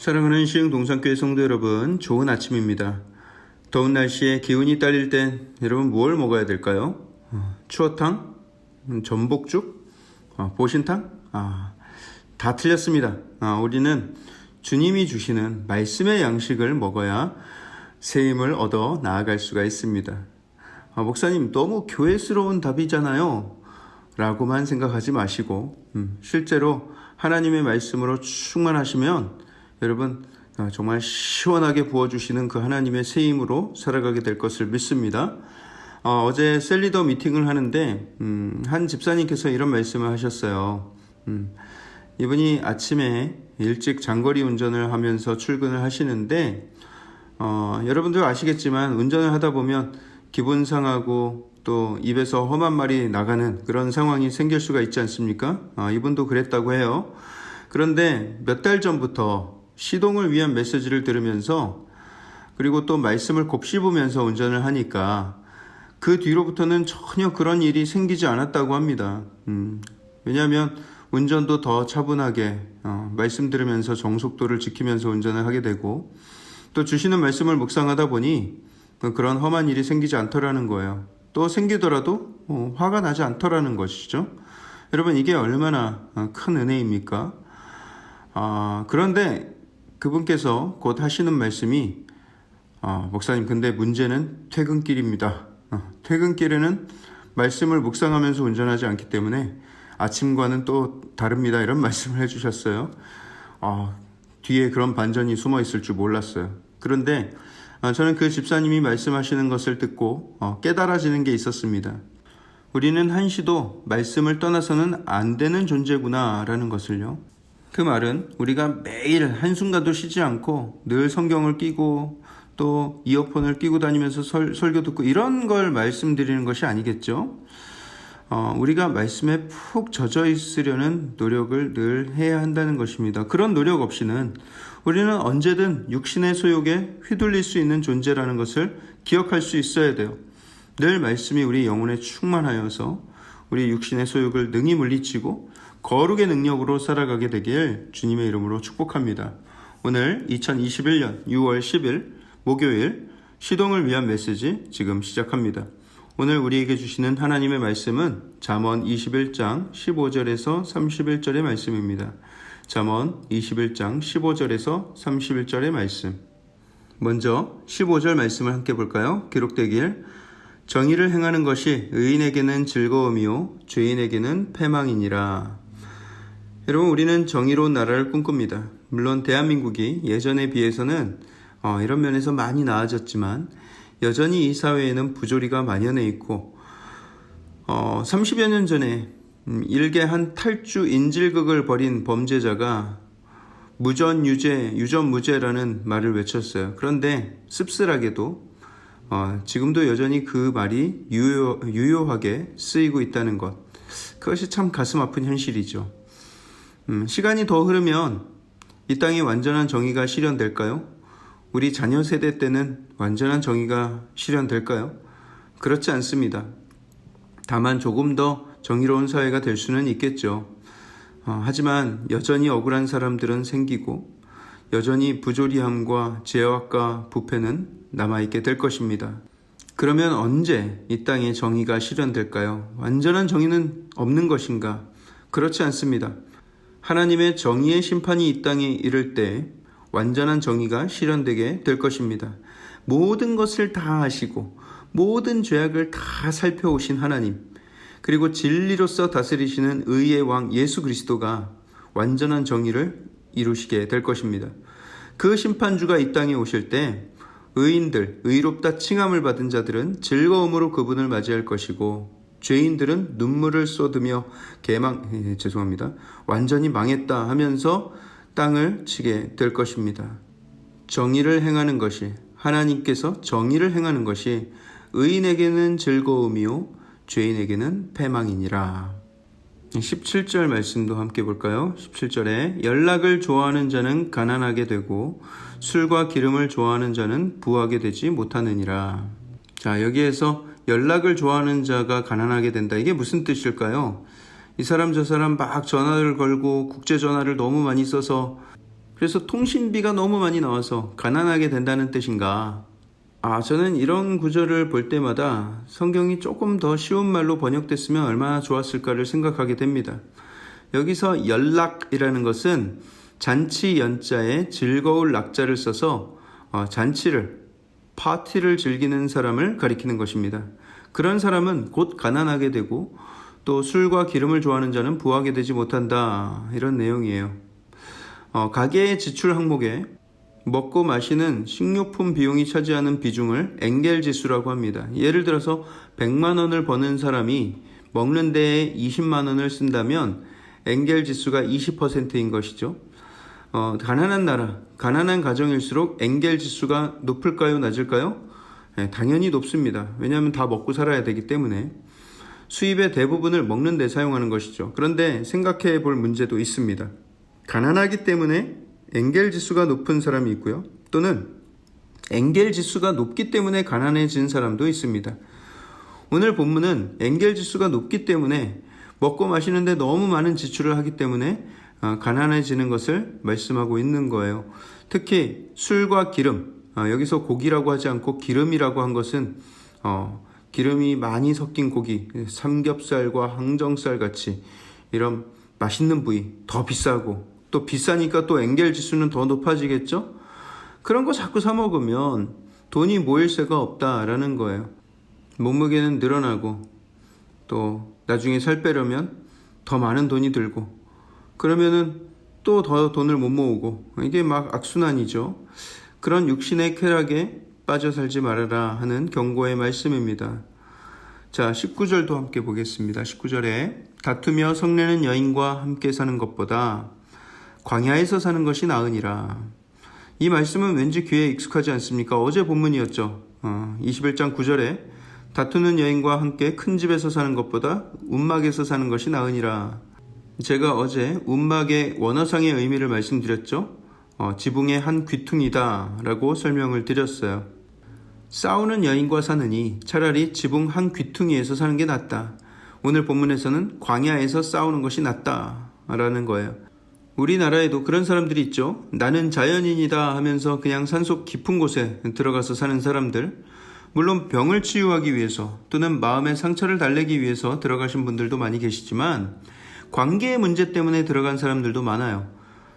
사랑하는 시흥동산교회 성도 여러분, 좋은 아침입니다. 더운 날씨에 기운이 딸릴 땐 여러분 뭘 먹어야 될까요? 추어탕? 전복죽? 보신탕? 다 틀렸습니다. 우리는 주님이 주시는 말씀의 양식을 먹어야 새 힘을 얻어 나아갈 수가 있습니다. 목사님, 너무 교회스러운 답이잖아요 라고만 생각하지 마시고 실제로 하나님의 말씀으로 충만하시면 여러분 정말 시원하게 부어주시는 그 하나님의 새 힘으로 살아가게 될 것을 믿습니다. 어제 셀리더 미팅을 하는데 한 집사님께서 이런 말씀을 하셨어요. 이분이 아침에 일찍 장거리 운전을 하면서 출근을 하시는데 여러분들 아시겠지만 운전을 하다 보면 기분 상하고 또 입에서 험한 말이 나가는 그런 상황이 생길 수가 있지 않습니까? 이분도 그랬다고 해요. 그런데 몇 달 전부터 시동을 위한 메시지를 들으면서 그리고 또 말씀을 곱씹으면서 운전을 하니까 그 뒤로부터는 전혀 그런 일이 생기지 않았다고 합니다. 왜냐하면 운전도 더 차분하게 말씀 들으면서 정속도를 지키면서 운전을 하게 되고 또 주시는 말씀을 묵상하다 보니 그런 험한 일이 생기지 않더라는 거예요. 또 생기더라도 화가 나지 않더라는 것이죠. 여러분, 이게 얼마나 큰 은혜입니까? 그런데 그분께서 곧 하시는 말씀이 목사님, 근데 문제는 퇴근길입니다. 퇴근길에는 말씀을 묵상하면서 운전하지 않기 때문에 아침과는 또 다릅니다. 이런 말씀을 해주셨어요. 뒤에 그런 반전이 숨어 있을 줄 몰랐어요. 그런데 저는 그 집사님이 말씀하시는 것을 듣고 깨달아지는 게 있었습니다. 우리는 한시도 말씀을 떠나서는 안 되는 존재구나 라는 것을요. 그 말은 우리가 매일 한순간도 쉬지 않고 늘 성경을 끼고 또 이어폰을 끼고 다니면서 설교 듣고 이런 걸 말씀드리는 것이 아니겠죠. 우리가 말씀에 푹 젖어 있으려는 노력을 늘 해야 한다는 것입니다. 그런 노력 없이는 우리는 언제든 육신의 소욕에 휘둘릴 수 있는 존재라는 것을 기억할 수 있어야 돼요. 늘 말씀이 우리 영혼에 충만하여서 우리 육신의 소욕을 능히 물리치고 거룩의 능력으로 살아가게 되길 주님의 이름으로 축복합니다. 오늘 2021년 6월 10일 목요일 시동을 위한 메시지 지금 시작합니다. 오늘 우리에게 주시는 하나님의 말씀은 잠언 21장 15절에서 31절의 말씀입니다. 잠언 21장 15절에서 31절의 말씀. 먼저 15절 말씀을 함께 볼까요? 기록되길 정의를 행하는 것이 의인에게는 즐거움이요 죄인에게는 패망이니라. 여러분, 우리는 정의로운 나라를 꿈꿉니다. 물론 대한민국이 예전에 비해서는 이런 면에서 많이 나아졌지만 여전히 이 사회에는 부조리가 만연해 있고 30여 년 전에 일개 한 탈주 인질극을 벌인 범죄자가 무전유죄, 유전무죄라는 말을 외쳤어요. 그런데 씁쓸하게도 지금도 여전히 그 말이 유효하게 쓰이고 있다는 것, 그것이 참 가슴 아픈 현실이죠. 시간이 더 흐르면 이 땅에 완전한 정의가 실현될까요? 우리 자녀 세대 때는 완전한 정의가 실현될까요? 그렇지 않습니다. 다만 조금 더 정의로운 사회가 될 수는 있겠죠. 하지만 여전히 억울한 사람들은 생기고 여전히 부조리함과 죄악과 부패는 남아있게 될 것입니다. 그러면 언제 이 땅에 정의가 실현될까요? 완전한 정의는 없는 것인가? 그렇지 않습니다. 하나님의 정의의 심판이 이 땅에 이를 때 완전한 정의가 실현되게 될 것입니다. 모든 것을 다 아시고 모든 죄악을 다 살펴오신 하나님, 그리고 진리로서 다스리시는 의의 왕 예수 그리스도가 완전한 정의를 이루시게 될 것입니다. 그 심판주가 이 땅에 오실 때 의인들, 의롭다 칭함을 받은 자들은 즐거움으로 그분을 맞이할 것이고 죄인들은 눈물을 쏟으며 완전히 망했다 하면서 땅을 치게 될 것입니다. 정의를 행하는 것이, 하나님께서 정의를 행하는 것이 의인에게는 즐거움이요 죄인에게는 패망이니라. 17절 말씀도 함께 볼까요? 17절에 연락을 좋아하는 자는 가난하게 되고 술과 기름을 좋아하는 자는 부하게 되지 못하느니라. 자, 여기에서 연락을 좋아하는 자가 가난하게 된다. 이게 무슨 뜻일까요? 이 사람 저 사람 막 전화를 걸고 국제전화를 너무 많이 써서 그래서 통신비가 너무 많이 나와서 가난하게 된다는 뜻인가? 저는 이런 구절을 볼 때마다 성경이 조금 더 쉬운 말로 번역됐으면 얼마나 좋았을까를 생각하게 됩니다. 여기서 연락이라는 것은 잔치 연자에 즐거울 낙자를 써서 파티를 즐기는 사람을 가리키는 것입니다. 그런 사람은 곧 가난하게 되고 또 술과 기름을 좋아하는 자는 부하게 되지 못한다. 이런 내용이에요. 가계의 지출 항목에 먹고 마시는 식료품 비용이 차지하는 비중을 엔겔지수라고 합니다. 예를 들어서 100만 원을 버는 사람이 먹는 데에 20만 원을 쓴다면 엔겔지수가 20%인 것이죠. 가난한 나라, 가난한 가정일수록 엔겔지수가 높을까요, 낮을까요? 네, 당연히 높습니다. 왜냐하면 다 먹고 살아야 되기 때문에 수입의 대부분을 먹는 데 사용하는 것이죠. 그런데 생각해 볼 문제도 있습니다. 가난하기 때문에 엔겔 지수가 높은 사람이 있고요. 또는 엔겔 지수가 높기 때문에 가난해진 사람도 있습니다. 오늘 본문은 엔겔 지수가 높기 때문에 먹고 마시는데 너무 많은 지출을 하기 때문에 가난해지는 것을 말씀하고 있는 거예요. 특히 술과 기름, 여기서 고기라고 하지 않고 기름이라고 한 것은 기름이 많이 섞인 고기, 삼겹살과 항정살 같이 이런 맛있는 부위 더 비싸고 또 비싸니까 또 엔겔 지수는 더 높아지겠죠? 그런 거 자꾸 사 먹으면 돈이 모일 새가 없다라는 거예요. 몸무게는 늘어나고 또 나중에 살 빼려면 더 많은 돈이 들고 그러면은 또 더 돈을 못 모으고 이게 막 악순환이죠. 그런 육신의 쾌락에 빠져 살지 말아라 하는 경고의 말씀입니다. 자, 19절도 함께 보겠습니다. 19절에 다투며 성내는 여인과 함께 사는 것보다 광야에서 사는 것이 나으니라. 이 말씀은 왠지 귀에 익숙하지 않습니까? 어제 본문이었죠. 21장 9절에 다투는 여인과 함께 큰 집에서 사는 것보다 움막에서 사는 것이 나으니라. 제가 어제 움막의 원어상의 의미를 말씀드렸죠. 지붕의 한 귀퉁이다 라고 설명을 드렸어요. 싸우는 여인과 사느니 차라리 지붕 한 귀퉁이에서 사는 게 낫다. 오늘 본문에서는 광야에서 싸우는 것이 낫다 라는 거예요. 우리나라에도 그런 사람들이 있죠. 나는 자연인이다 하면서 그냥 산속 깊은 곳에 들어가서 사는 사람들. 물론 병을 치유하기 위해서 또는 마음의 상처를 달래기 위해서 들어가신 분들도 많이 계시지만 관계의 문제 때문에 들어간 사람들도 많아요.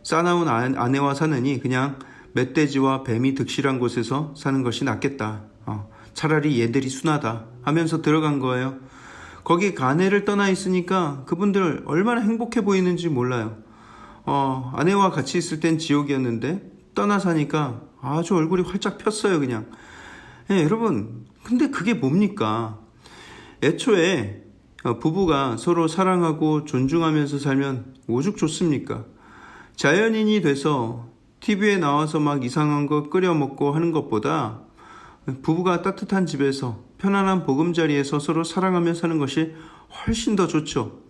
싸나운 아내와 사느니 그냥 멧돼지와 뱀이 득실한 곳에서 사는 것이 낫겠다. 차라리 얘들이 순하다 하면서 들어간 거예요. 거기 가내를 떠나 있으니까 그분들 얼마나 행복해 보이는지 몰라요. 아내와 같이 있을 땐 지옥이었는데 떠나 사니까 아주 얼굴이 활짝 폈어요 그냥. 여러분 근데 그게 뭡니까? 애초에 부부가 서로 사랑하고 존중하면서 살면 오죽 좋습니까? 자연인이 돼서 TV에 나와서 막 이상한 거 끓여 먹고 하는 것보다 부부가 따뜻한 집에서 편안한 보금자리에서 서로 사랑하며 사는 것이 훨씬 더 좋죠.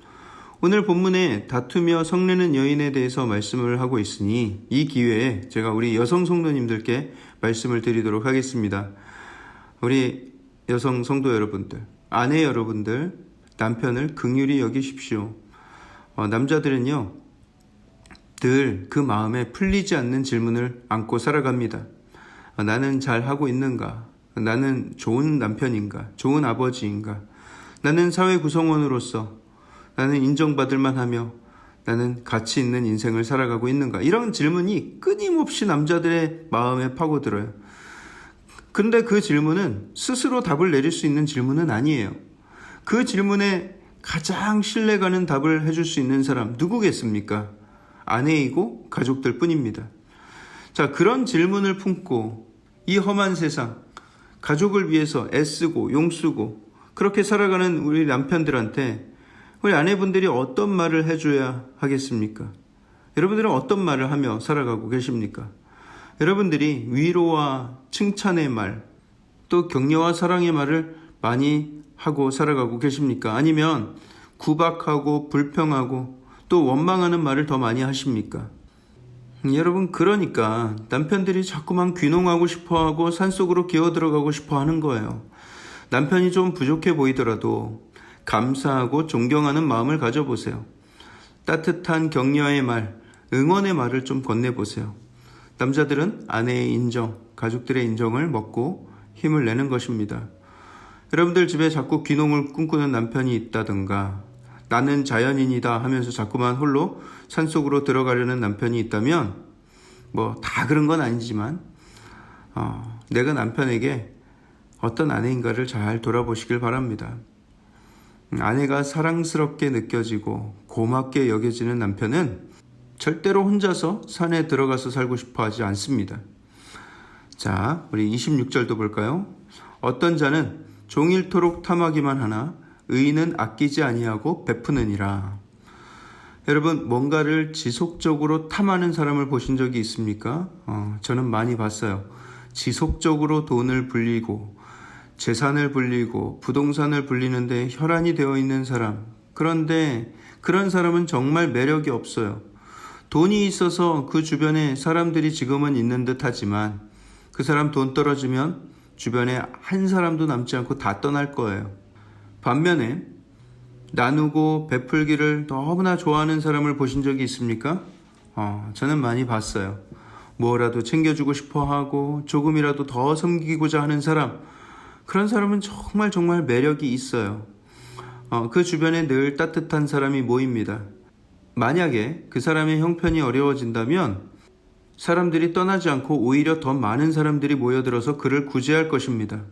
오늘 본문에 다투며 성내는 여인에 대해서 말씀을 하고 있으니 이 기회에 제가 우리 여성 성도님들께 말씀을 드리도록 하겠습니다. 우리 여성 성도 여러분들, 아내 여러분들, 남편을 긍휼히 여기십시오. 남자들은요 늘 그 마음에 풀리지 않는 질문을 안고 살아갑니다. 나는 잘하고 있는가? 나는 좋은 남편인가? 좋은 아버지인가? 나는 사회 구성원으로서 나는 인정받을 만하며 나는 가치 있는 인생을 살아가고 있는가? 이런 질문이 끊임없이 남자들의 마음에 파고들어요. 근데 그 질문은 스스로 답을 내릴 수 있는 질문은 아니에요. 그 질문에 가장 신뢰가는 답을 해줄 수 있는 사람 누구겠습니까? 아내이고 가족들 뿐입니다. 자, 그런 질문을 품고 이 험한 세상, 가족을 위해서 애쓰고 용쓰고 그렇게 살아가는 우리 남편들한테 우리 아내분들이 어떤 말을 해줘야 하겠습니까? 여러분들은 어떤 말을 하며 살아가고 계십니까? 여러분들이 위로와 칭찬의 말, 또 격려와 사랑의 말을 많이 하고 살아가고 계십니까? 아니면 구박하고 불평하고 또 원망하는 말을 더 많이 하십니까? 여러분, 그러니까 남편들이 자꾸만 귀농하고 싶어하고 산속으로 기어 들어가고 싶어 하는 거예요. 남편이 좀 부족해 보이더라도 감사하고 존경하는 마음을 가져보세요. 따뜻한 격려의 말, 응원의 말을 좀 건네보세요. 남자들은 아내의 인정, 가족들의 인정을 먹고 힘을 내는 것입니다. 여러분들 집에 자꾸 귀농을 꿈꾸는 남편이 있다든가 나는 자연인이다 하면서 자꾸만 홀로 산속으로 들어가려는 남편이 있다면 뭐 다 그런 건 아니지만 내가 남편에게 어떤 아내인가를 잘 돌아보시길 바랍니다. 아내가 사랑스럽게 느껴지고 고맙게 여겨지는 남편은 절대로 혼자서 산에 들어가서 살고 싶어 하지 않습니다. 자, 우리 26절도 볼까요? 어떤 자는 종일토록 탐하기만 하나 의인은 아끼지 아니하고 베푸느니라. 여러분, 뭔가를 지속적으로 탐하는 사람을 보신 적이 있습니까? 저는 많이 봤어요. 지속적으로 돈을 불리고 재산을 불리고 부동산을 불리는데 혈안이 되어 있는 사람. 그런데 그런 사람은 정말 매력이 없어요. 돈이 있어서 그 주변에 사람들이 지금은 있는 듯 하지만 그 사람 돈 떨어지면 주변에 한 사람도 남지 않고 다 떠날 거예요. 반면에 나누고 베풀기를 너무나 좋아하는 사람을 보신 적이 있습니까? 저는 많이 봤어요. 뭐라도 챙겨주고 싶어 하고 조금이라도 더 섬기고자 하는 사람, 그런 사람은 정말 매력이 있어요. 그 주변에 늘 따뜻한 사람이 모입니다. 만약에 그 사람의 형편이 어려워진다면 사람들이 떠나지 않고 오히려 더 많은 사람들이 모여들어서 그를 구제할 것입니다.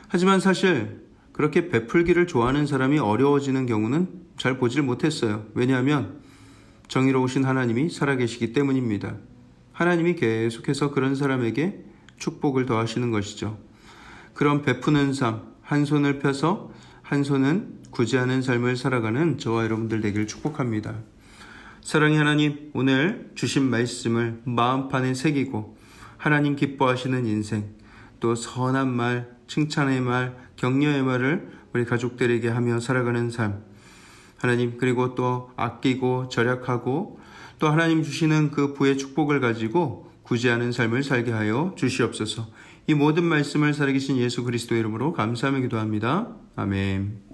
하지만 사실 그렇게 베풀기를 좋아하는 사람이 어려워지는 경우는 잘 보질 못했어요. 왜냐하면 정의로우신 하나님이 살아계시기 때문입니다. 하나님이 계속해서 그런 사람에게 축복을 더하시는 것이죠. 그런 베푸는 삶, 한 손을 펴서 한 손은 구제하는 삶을 살아가는 저와 여러분들 되기를 축복합니다. 사랑의 하나님, 오늘 주신 말씀을 마음판에 새기고 하나님 기뻐하시는 인생, 또 선한 말, 칭찬의 말, 격려의 말을 우리 가족들에게 하며 살아가는 삶, 하나님, 그리고 또 아끼고 절약하고 또 하나님 주시는 그 부의 축복을 가지고 구제하는 삶을 살게 하여 주시옵소서. 이 모든 말씀을 살아계신 예수 그리스도의 이름으로 감사하며 기도합니다. 아멘.